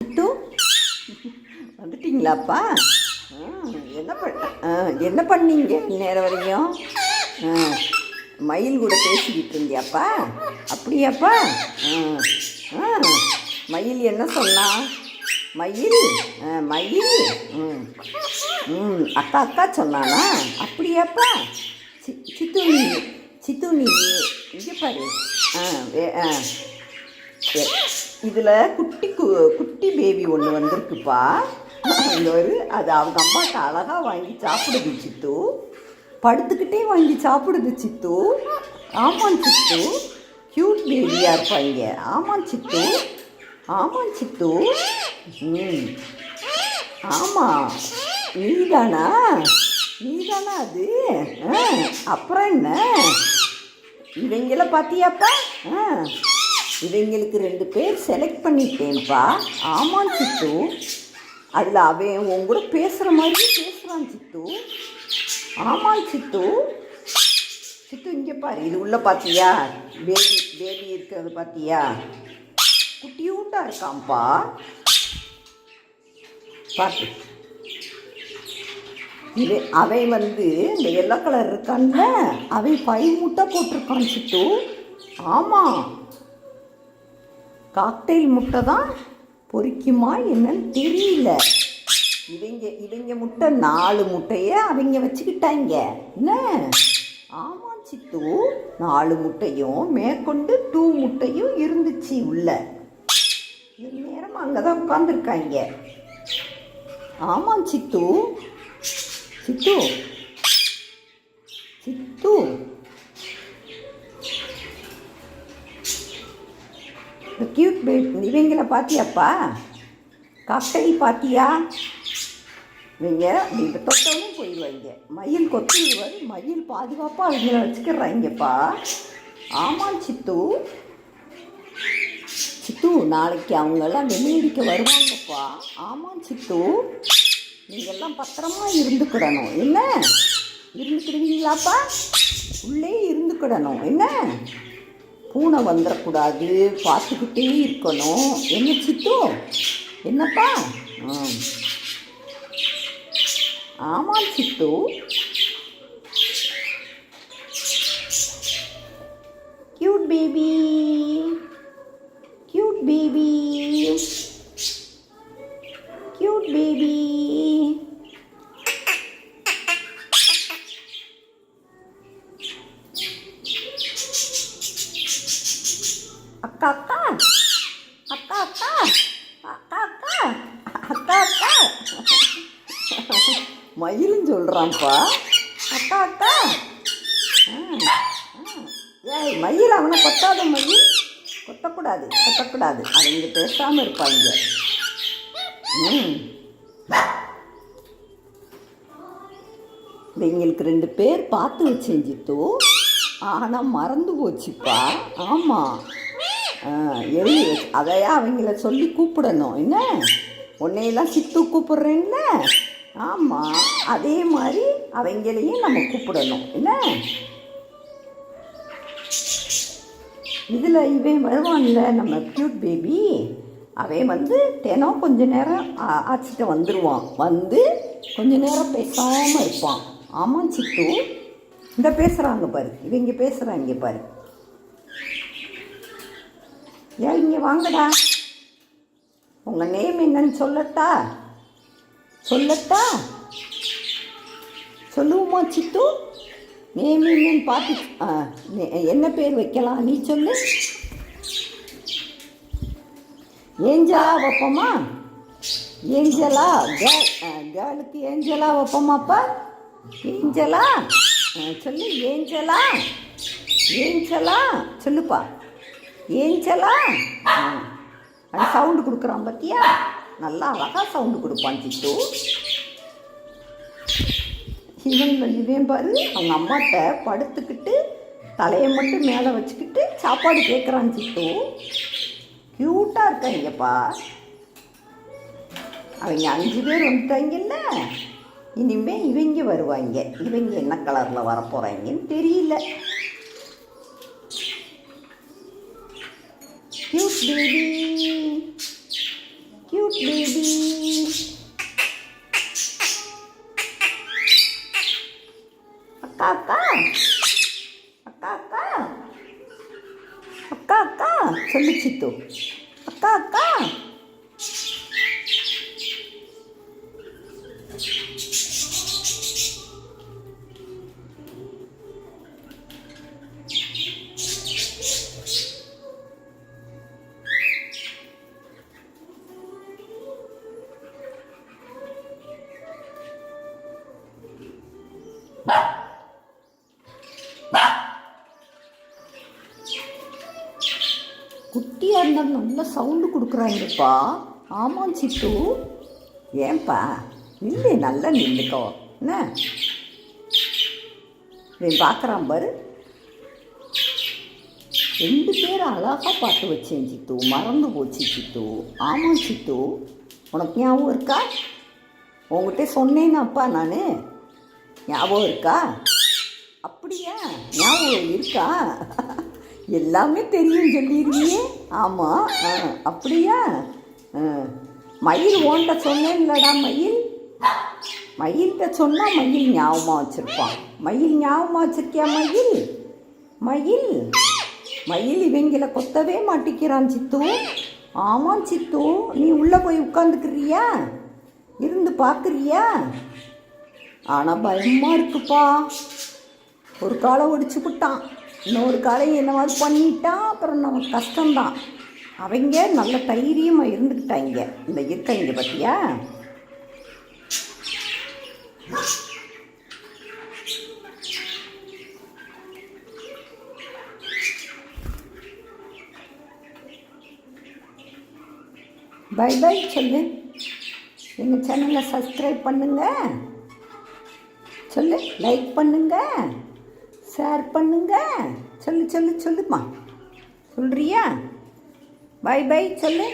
சித்து வந்துட்டீங்களாப்பா? என்ன பண்ணீங்க நேரம் வரையும்? மயில் கூட பேசிக்கிட்டு இருந்தியாப்பா? அப்படியாப்பா? மயில் என்ன சொன்னா? மயில் மயில் அக்கா அக்கா சொன்னானா? அப்படியாப்பா? சித்து நீ சித்து நீ இங்கே பாரு. இதில் குட்டி பேபி ஒன்று வந்திருக்குப்பா. அது அவங்க அம்மாட்ட அழகாக வாங்கி சாப்பிடுது சித்து. படுத்துக்கிட்டே வாங்கி சாப்பிடுது சித்து. ஆமாம் சித்து, க்யூட் பேபியாக இருப்பாங்க. ஆமாம் சித்து, ஆமாம் சித்து. ஆமாம், நீதானா அது? அப்புறம் என்ன, இவங்கள பார்த்தியாப்பா? இவங்களுக்கு 2 பேர் செலக்ட் பண்ணிட்டேன்ப்பா. ஆமாம் சித்து, அதில் அவன் உன் கூட பேசுகிற மாதிரியே பேசுகிறான் சித்து. ஆமாம் சித்து. சித்து இங்கே பாரு, இது உள்ள பார்த்தியா? பேபி இருக்கிறது பார்த்தியா? குட்டியூட்டாக இருக்கான்ப்பா. பார்த்து, அவன் இந்த எல்லோ கலர் இருக்கான்ல, அவன் 5 முட்டை போட்டிருக்கான் சித்து. ஆமாம், காக்டெயில் முட்டை தான் பொரிக்குமா என்னன்னு தெரியல. இவங்க முட்டை 4 முட்டையை அவங்க வச்சுக்கிட்டாங்க என்ன? ஆமாம் சித்து, 4 முட்டையும் மேற்கொண்டு 2 முட்டையும் இருந்துச்சு உள்ள. நேரம் அங்கே தான் உட்காந்துருக்காங்க. ஆமாம் சித்து. சித்து சித்து க்யூட் பேபி இவங்கள பார்த்தியாப்பா? காக்டெயில் பார்த்தியா? இவங்க இந்த தொட்டவும் போயிடுவாங்க. மயில் கொத்திடுவார். மயில் பாதுகாப்பாக அவங்கள வச்சுக்கிறாங்கப்பா. ஆமாம் சித்து. சித்து, நாளைக்கு அவங்கெல்லாம் வெள்ளியடிக்க வருவாங்கப்பா. ஆமாம் சித்து, நீங்கள்லாம் பத்திரமா இருந்துக்கிடணும் என்ன? இருந்துக்கிடுவீங்களாப்பா? உள்ளே இருந்துக்கிடணும் என்ன? பூனை வந்துடக்கூடாது, பார்த்துக்கிட்டே இருக்கணும் என்ன சித்து? என்னப்பா? ஆமாம் Sidhu. Cute baby, cute baby, cute baby. அக்கா அக்கா அக்கா அக்கா அக்கா அக்கா அக்கா அக்கா மயிலும் சொல்கிறான்ப்பா. அக்கா அக்கா. ஏய் மயில், அவனை கொத்தாத மயில். கொத்தக்கூடாது அதை இங்கே பேசாமல் இருப்பாங்க. இவங்களுக்கு 2 பேர் பார்த்து வச்சேன் சித்து. ஆனால் மறந்து போச்சுப்பா. ஆமாம், எழுதி வச்சு அதையா அவங்கள சொல்லி கூப்பிடணும் என்ன? உன்னையெல்லாம் சித்து கூப்பிட்றேன்ல. ஆமாம், அதே மாதிரி அவங்களையும் நம்ம கூப்பிடணும் என்ன? இதில் இவன் வருவான்ல நம்ம க்யூட் பேபி, அவன் தினம் கொஞ்ச நேரம் ஆச்சிட்ட வந்துடுவான். கொஞ்ச நேரம் பேசாமல் இருப்பான். ஆமாம் சித்து. இந்த பேசுகிறாங்க பாரு, இவங்க பேசுகிறாங்க பாரு. ஏன் இங்கே வாங்கடா. உங்கள் நேம் என்னன்னு சொல்லட்டா? சொல்லுவோமா சித்து? நேம் என்னன்னு பார்த்து என்ன பேர் வைக்கலாம் நீ சொல்லு. ஏஞ்சலா வைப்போமா? ஏஞ்சலா கேர்ளுக்கு ஏஞ்சலா வைப்போமாப்பா? ஏஞ்சலா சொல்லு. ஏஞ்சலா சொல்லுப்பா. ஏஞ்சலா. அது சவுண்டு கொடுக்குறான் பார்த்தியா? நல்லா அழகாக சவுண்டு கொடுப்பான் சித்து. இவன் பாரு, அவங்க அம்மாட்ட படுத்துக்கிட்டு தலையை மட்டும் மேலே வச்சுக்கிட்டு சாப்பாடு கேட்குறான் சித்து. க்யூட்டாக இருக்காங்கப்பா. அவங்க 5 பேர் வந்துட்டாங்கல்ல, இனிமேல் இவங்க வருவாங்க. இவங்க என்ன கலரில் வரப்போகிறாங்கன்னு தெரியல. Cute baby, cute baby. அக்கா அக்கா அக்கா அக்கா அக்கா அக்கா சொல்லு சித்து. அக்கா அக்கா. குட்டியாக இருந்தாலும் நல்ல சவுண்டு கொடுக்குறாங்கப்பா. ஆமாம் சித்து. ஏன்பா இல்லை, நல்லா நின்றுக்கோ. என்ன நீ பார்க்குறான் பாரு. 2 பேரும் அழகாக பார்த்து வச்சேன் சித்து. மறந்து போச்சு சித்து. ஆமாம் சித்து, உனக்கு ஞாபகம் இருக்கா? உங்ககிட்ட சொன்னேன்னாப்பா நான். ஞாபகம் இருக்கா? அப்படியா, ஞாபகம் இருக்கா? எல்லாமே தெரியும் சொல்லிடுவியே. ஆமாம், அப்படியா? மயில் ஓண்ட சொன்னேன் இல்லடா. மயில்கிட்ட சொன்னால் மயில் ஞாபகமாக வச்சுருப்பான். மயில் ஞாபகமாக வச்சுருக்கியா? மயில் இவங்களை கொத்தவே மாட்டிக்கிறான் சித்து. ஆமாம் சித்து, நீ உள்ளே போய் உட்காந்துக்கிறியா? இருந்து பார்க்குறியா? ஆனால் பயமாக இருக்குப்பா. ஒரு காலை ஒடிச்சு விட்டான், இன்னொரு காலை என்ன மாதிரி பண்ணிட்டான். அப்புறம் நமக்கு கஷ்டம்தான். அவங்க நல்ல தைரியமாக இருந்துக்கிட்டாங்க. இந்த இருக்காங்க பார்த்தியா? பை பை சொல்லு. எங்கள் சேனலை சப்ஸ்கிரைப் பண்ணுங்கள் சொல்லு. லைக் பண்ணுங்கள், ஷேர் பண்ணுங்க. சொல்லுமா, சொல்கிறியா? பை பை சொல்லு.